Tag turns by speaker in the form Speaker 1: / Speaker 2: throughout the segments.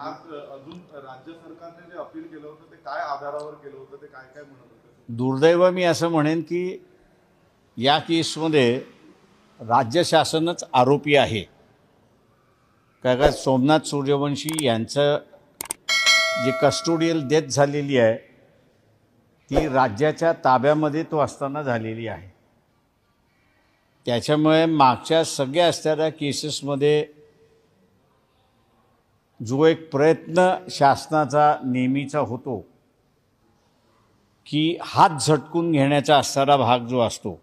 Speaker 1: आज अजून राज्य सरकारने जे अपील केलं होतं ते काय आधारावर केलं होतं, ते काय काय म्हणत होते?
Speaker 2: दुर्दैव मी असं म्हणेन की या केसमध्ये राज्य शासनच आरोपी आहे. कारण सोमनाथ सूर्यवंशी यांचं जे कस्टोडियल डेथ झालेली आहे ती राज्याच्या ताब्यामध्ये तो असताना झालेली आहे. त्याच्यामुळे मागच्या सगळ्या असणाऱ्या केसेसमध्ये जो एक प्रयत्न शासनाचा नेहमीचा होतो की हात झटकून घेण्याचा असणारा भाग जो असतो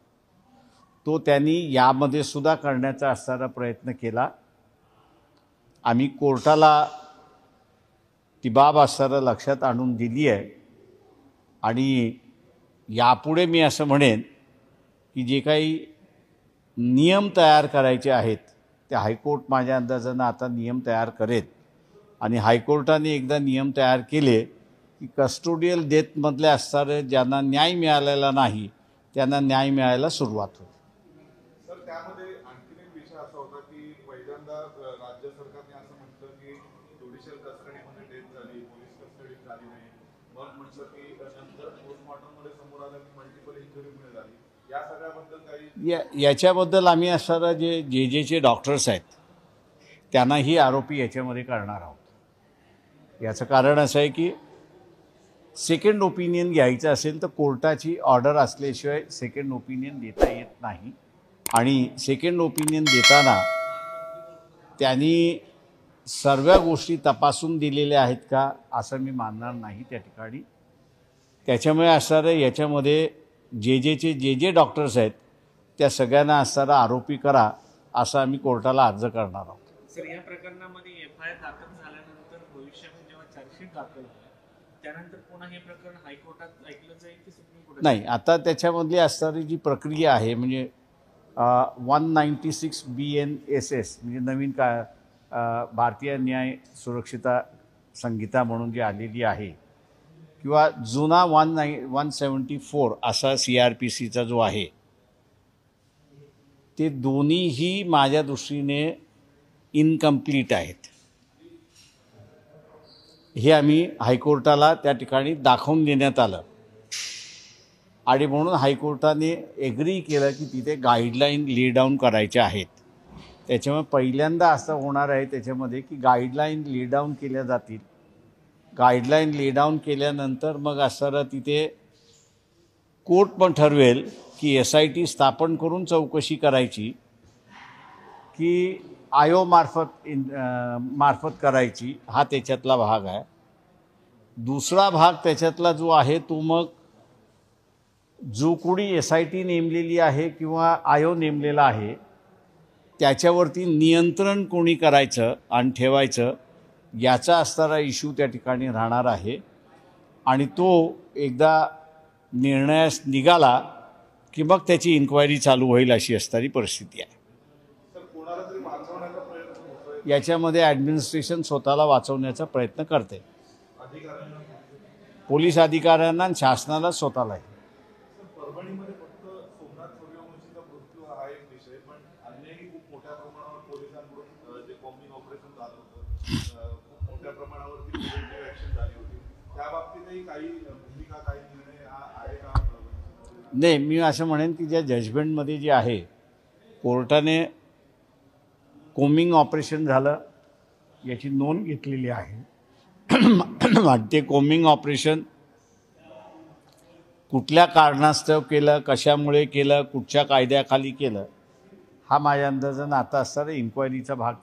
Speaker 2: तो त्यांनी यामध्ये सुद्धा करण्याचा असणारा प्रयत्न केला. आम्ही कोर्टाला ती बाब असणारा लक्षात आणून दिली आहे आणि यापुढे मी असं म्हणेन की जे काही नियम तयार करायचे आहेत ते हायकोर्ट माझ्या अंदाजानं आता नियम तयार करेल आणि हायकोर्टाने एकदा नियम तयार केले की कस्टोडियल डेथमधले असणारे ज्यांना न्याय मिळालेला नाही त्यांना न्याय मिळायला सुरुवात होईल.
Speaker 1: सर, त्यामध्ये आणखी एक विषय असा होता की पहिल्यांदा राज्य सरकारने असं म्हटलं की ज्युडिशियल कस्टडीमध्ये डेथ झाली, पोलीस कस्टडीत झाली नाही. मग म्हटलं की नंतर पोस्टमॉर्टममध्ये समोर आलं की मल्टिपल इंजुरीमुळे झाली. या सगळ्याबद्दल काही
Speaker 2: याच्याबद्दल आम्ही असणारा जे डॉक्टर्स आहेत त्यांनाही आरोपी याच्यामध्ये करणार आहोत. याचं कारण असं आहे की सेकंड ओपिनियन घ्यायचं असेल तर कोर्टाची ऑर्डर असल्याशिवाय सेकंड ओपिनियन देता येत नाही आणि सेकंड ओपिनियन देताना त्यांनी सर्व गोष्टी तपासून दिलेल्या आहेत का असं मी मानणार नाही त्या ठिकाणी. त्याच्यामुळे असणारं याच्यामध्ये जे डॉक्टर्स आहेत त्या सगळ्यांना असणारा आरोपी करा असं आम्ही कोर्टाला अर्ज करणार आहोत.
Speaker 3: सर, या प्रकरणामध्ये एफआयआर दाखल झाल्यानंतर भविष्यामध्ये जेव्हा चार्जशीट दाखल होईल त्यानंतर पुन्हा हे प्रकरण हायकोर्टात ऐकलं जाईल की सुप्रीम कोर्टात?
Speaker 2: नाही, आता त्याच्यामधली असणारी जी प्रक्रिया आहे म्हणजे 196 BNSS म्हणजे नवीन भारतीय न्याय सुरक्षिता संहिता म्हणून जी आलेली आहे किंवा जुना 174 असा CRPCचा जो आहे ते दोन्हीही माझ्या दृष्टीने इनकम्प्लीट आहेत. हे आम्ही हायकोर्टाला त्या ठिकाणी दाखवून देण्यात आलं आणि म्हणून हायकोर्टाने एग्री केलं की तिथे गाईडलाईन ले डाऊन करायच्या आहेत. त्याच्यामुळे पहिल्यांदा असं होणार आहे त्याच्यामध्ये की गाईडलाईन ले डाऊन केल्या जातील. गाईडलाईन ले डाऊन केल्यानंतर मग असणारं तिथे कोर्ट पण ठरवेल की SIT स्थापन करून चौकशी करायची की मार्फत करायची, हा त्याच्यातला भाग आहे. दुसरा भाग त्याच्यातला जो आहे तो मग जो कोणी SIT नेमलेली आहे किंवा आयो नेमलेला आहे त्याच्यावरती नियंत्रण कोणी करायचं आणि ठेवायचं याचा असणारा इश्यू त्या ठिकाणी राहणार आहे आणि तो एकदा निर्णयास निघाला की मग त्याची इन्क्वायरी चालू होईल अशी असणारी परिस्थिती आहे. याच्यामध्ये ॲडमिनिस्ट्रेशन स्वतःला वाचवण्याचा प्रयत्न करते. पोलीस अधिकाऱ्यांना आणि शासनाला स्वतःला आहे.
Speaker 1: परभणीमध्ये फक्त सोमनाथ सूर्यवंशीचा मृत्यू हा एक विषय, पण अन्यही खूप मोठ्या प्रमाणावर पोलिसांकडून जे कॉम्बिंग ऑपरेशन झालं होतं खूप मोठ्या प्रमाणावरती प्रिव्हेंटिव्ह ॲक्शन झाली होती. त्या बाबतीतही काही भूमिका, काही निर्णय आहे का?
Speaker 2: नाही, मी असं म्हणेन की ज्या जजमेंटमध्ये जे आहे कोर्टाने कोम्बिंग ऑपरेशन झालं याची नोंद घेतलेली आहे. ते कोम्बिंग ऑपरेशन कुठल्या कारणास्तव केलं, कशामुळे केलं, कुठच्या कायद्याखाली केलं, हा माझ्या अंदाजानं आता असणारा इन्क्वायरीचा भाग